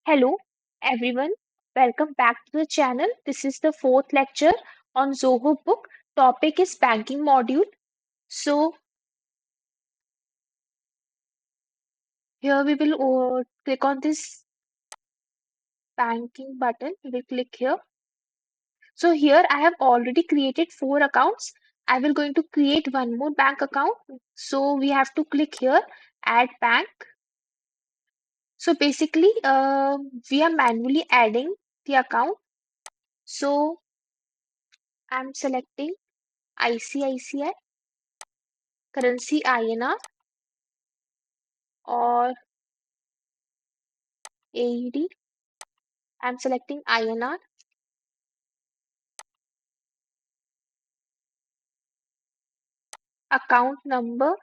Hello, everyone. Welcome back to the channel. This is the fourth lecture on Zoho book. Topic is banking module. So here we will click on this banking button. We will click here. So here I have already created four accounts. I will going to create one more bank account. So we have to click here, add bank. So basically, we are manually adding the account. So I'm selecting ICICI, currency INR or AED. I'm selecting INR, account number,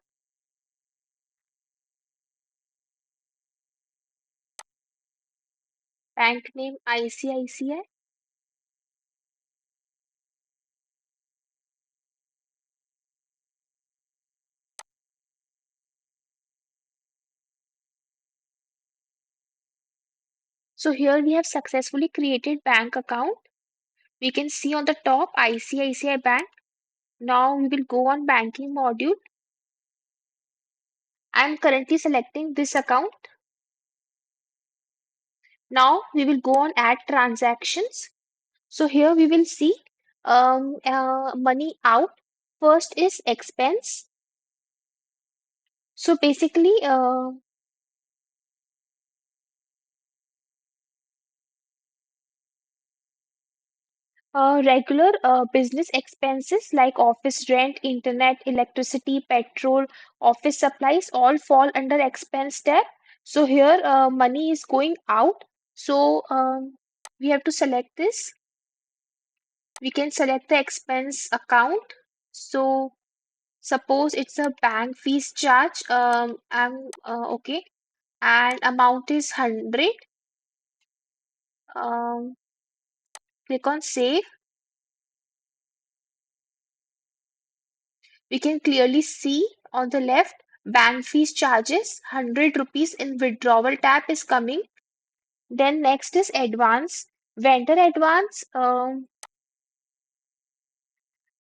bank name ICICI. So here we have successfully created bank account. We can see on the top ICICI Bank. Now we will go on banking module. I'm currently selecting this account. Now we will go on add transactions. So here we will see money out. First is expense. So basically, regular business expenses like office rent, internet, electricity, petrol, office supplies all fall under expense tab. So here money is going out. So we have to select this. We can select the expense account. So suppose it's a bank fees charge. I'm okay, and amount is 100. Um, Click on save. We can clearly see on the left bank fees charges 100 rupees in withdrawal tab is coming. Then next is advance. Vendor advance.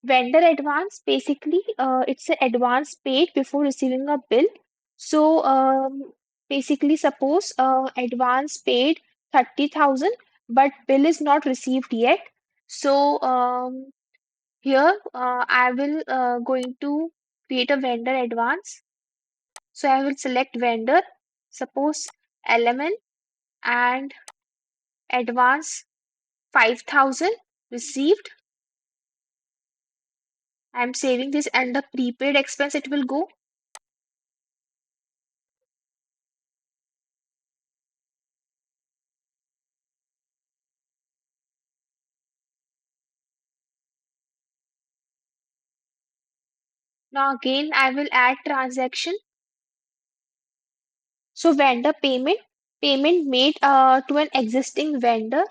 Vendor advance basically it's an advance paid before receiving a bill. So basically suppose advance paid 30,000 but bill is not received yet. So here I will going to create a vendor advance. So I will select vendor, suppose element and advance 5,000 received. I'm saving this and the prepaid expense it will go. Now again I will add transaction. So vendor payment made to an existing vendor.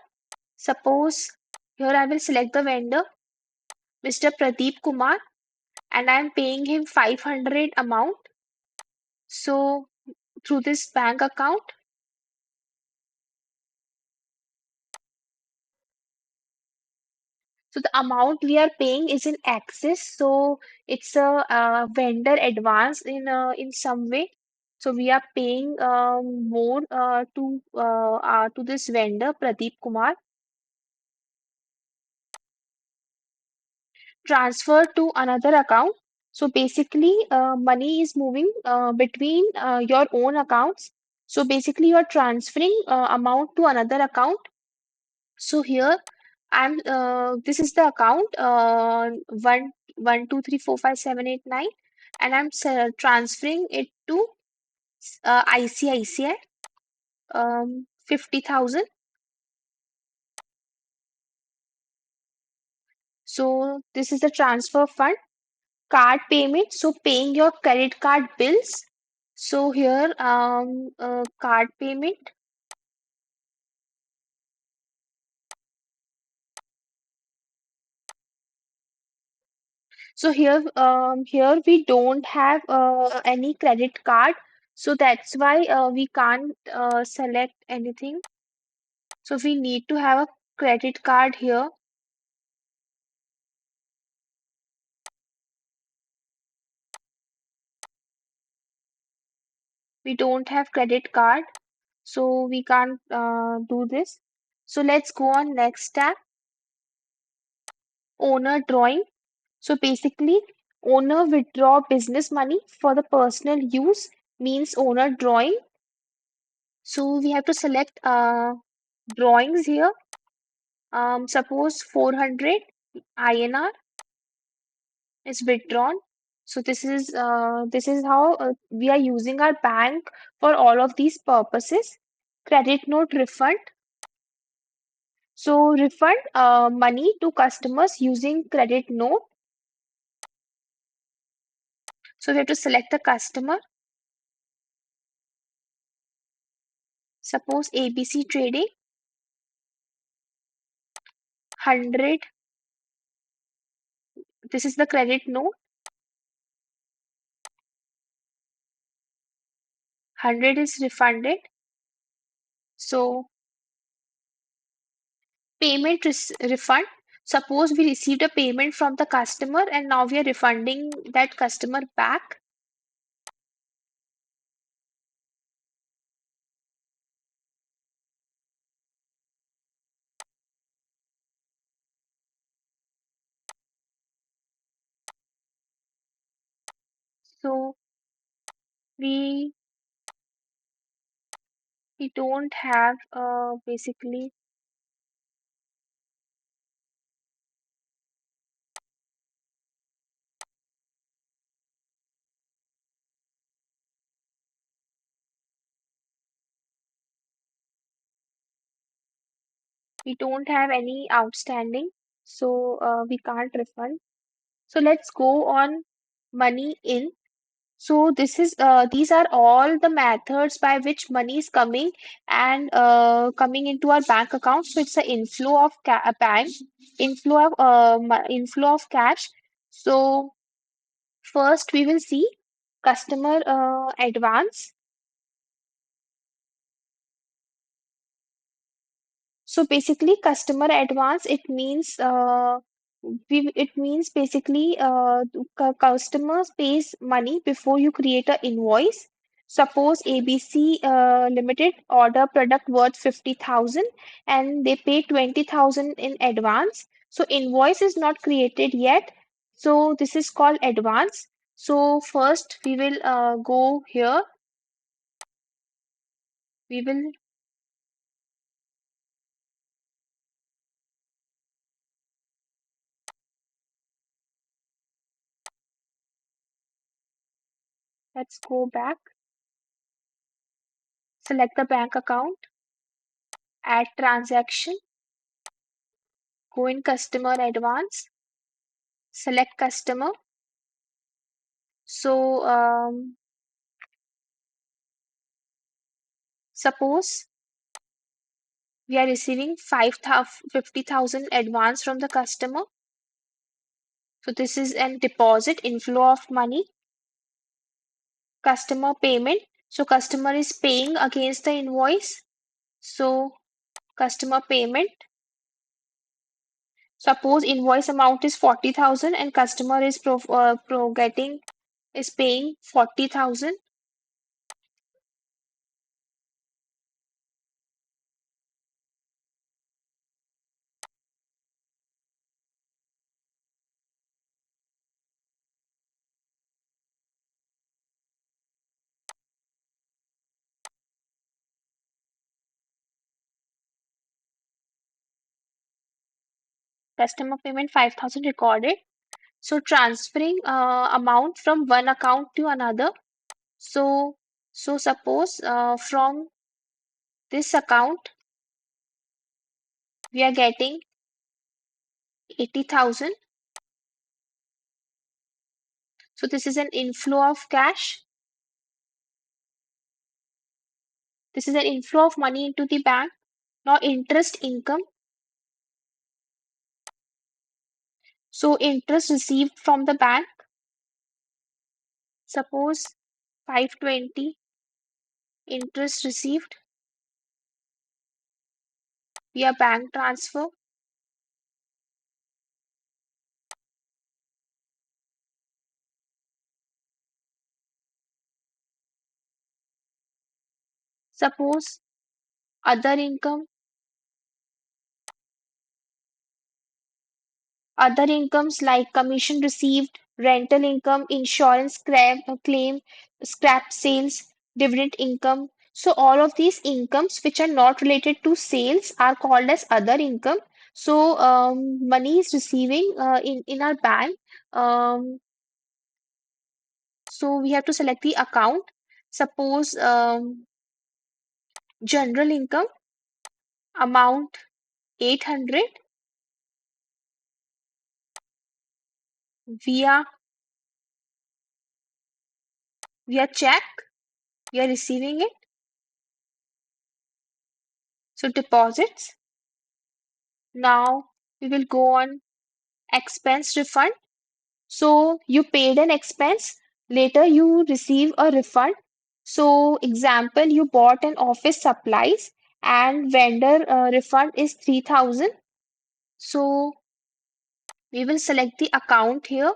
Suppose here I will select the vendor, Mr. Pradeep Kumar, and I'm paying him 500 amount. So through this bank account. So the amount we are paying is in excess, so it's a vendor advance in some way. So we are paying more to this vendor Pradeep Kumar. Transfer to another account. So basically, money is moving between your own accounts. So basically, you are transferring amount to another account. So here I'm this is the account 1 1 2 3 4 5 7 8 9, and I'm transferring it to ICICI 50,000. So this is the transfer fund. Card payment. So paying your credit card bills. So here card payment. So here we don't have any credit card, so that's why we can't select anything. So we need to have a credit card here. We don't have credit card, so we can't do this. So let's go on next tab, owner drawing. So basically, owner withdraw business money for the personal use means owner drawing. So we have to select drawings here. Suppose 400 INR is withdrawn. So this is how we are using our bank for all of these purposes. Credit note refund. So refund money to customers using credit note. So we have to select the customer. Suppose ABC Trading, 100. This is the credit note. 100 is refunded. So refund. Suppose we received a payment from the customer and now we are refunding that customer back. So we we don't have basically we don't have any outstanding, so we can't refund. So let's go on money in. So these are all the methods by which money is coming and coming into our bank account. So it's an inflow of inflow of cash. So first we will see customer advance. So basically, customer advance, it means basically customers pays money before you create a invoice. Suppose ABC Limited order product worth 50,000 and they pay 20,000 in advance. So invoice is not created yet. So this is called advance. So first we will go here. We will let's go back. Select the bank account, add transaction, go in customer advance, select customer. So suppose we are receiving 50,000 advance from the customer. So this is an deposit inflow of money, customer payment. So customer is paying against the invoice. So customer payment. Suppose invoice amount is 40,000 and customer is is paying 40,000. Customer payment 5,000 recorded. So transferring amount from one account to another. So suppose from this account we are getting 80,000. So this is an inflow of cash. This is an inflow of money into the bank. Now interest income. So interest received from the bank. Suppose 520 interest received. via bank transfer. Suppose other income, other incomes like commission received, rental income, insurance claim, scrap sales, dividend income. So all of these incomes which are not related to sales are called as other income. So money is receiving in our bank. Um, so we have to select the account. Suppose general income amount 800 via check. We are receiving it. So deposits. Now we will go on expense refund. So you paid an expense, later you receive a refund. So example, you bought an office supplies and vendor refund is 3,000. So we will select the account here.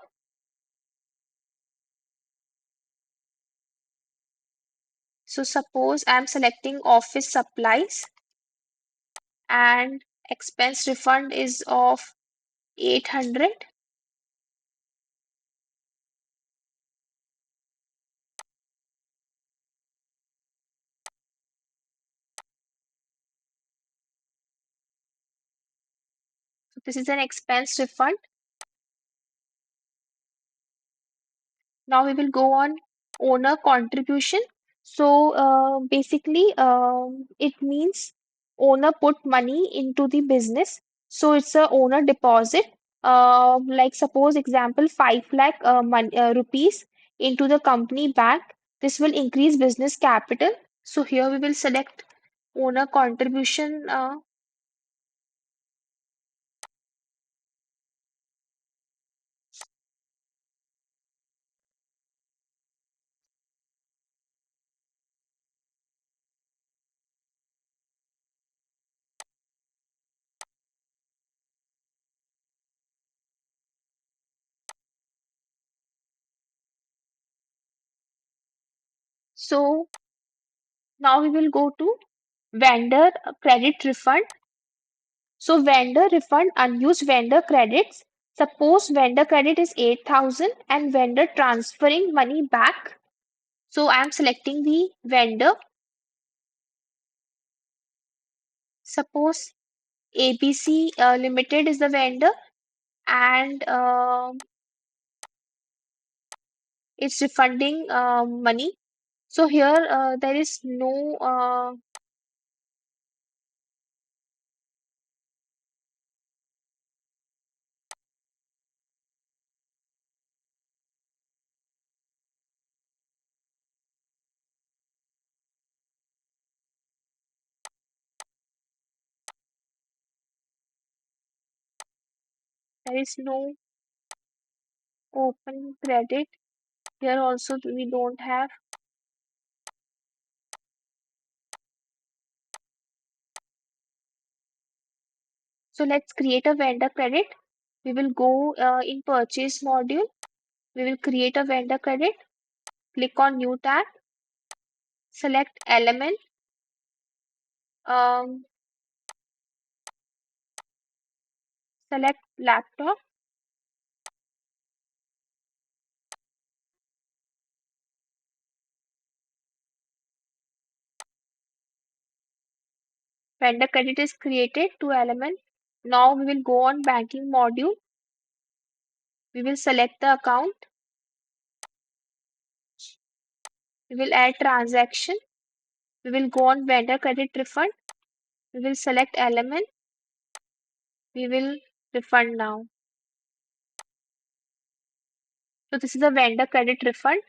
So suppose I'm selecting office supplies and expense refund is of 800. So this is an expense refund. Now we will go on owner contribution. So basically, it means owner put money into the business. So it's a owner deposit. Like suppose example 5 lakh rupees into the company bank. This will increase business capital. So here we will select owner contribution. So now we will go to vendor credit refund. So vendor refund unused vendor credits. Suppose vendor credit is 8,000 and vendor transferring money back. So I am selecting the vendor. Suppose ABC Limited is the vendor and it's refunding money. So here there is no open credit. Here also we don't have. So let's create a vendor credit. We will go in purchase module. We will create a vendor credit. Click on new tab. Select element. Um, Select laptop. Vendor credit is created to element. Now we will go on banking module. We will select the account. We will add transaction. We will go on vendor credit refund. We will select element. We will refund now. So this is a vendor credit refund.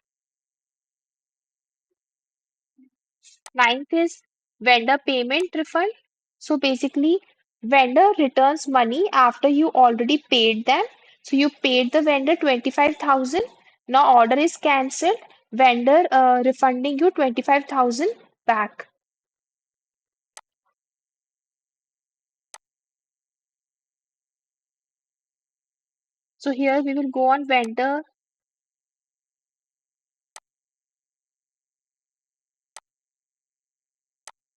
Ninth is vendor payment refund. So basically, vendor returns money after you already paid them. So you paid the vendor 25,000. Now order is cancelled. Vendor refunding you 25,000 back. So here we will go on vendor.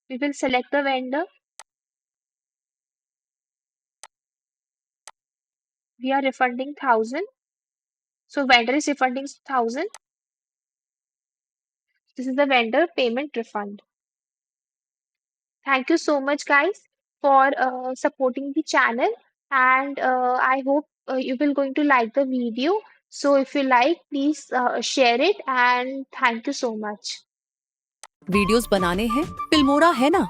We will select the vendor. We are refunding 1,000. So vendor is refunding 1,000. This is the vendor payment refund. Thank you so much, guys, for supporting the channel, and I hope you will going to like the video. So if you like, please share it, and thank you so much. Videos बनाने हैं, Filmora है ना।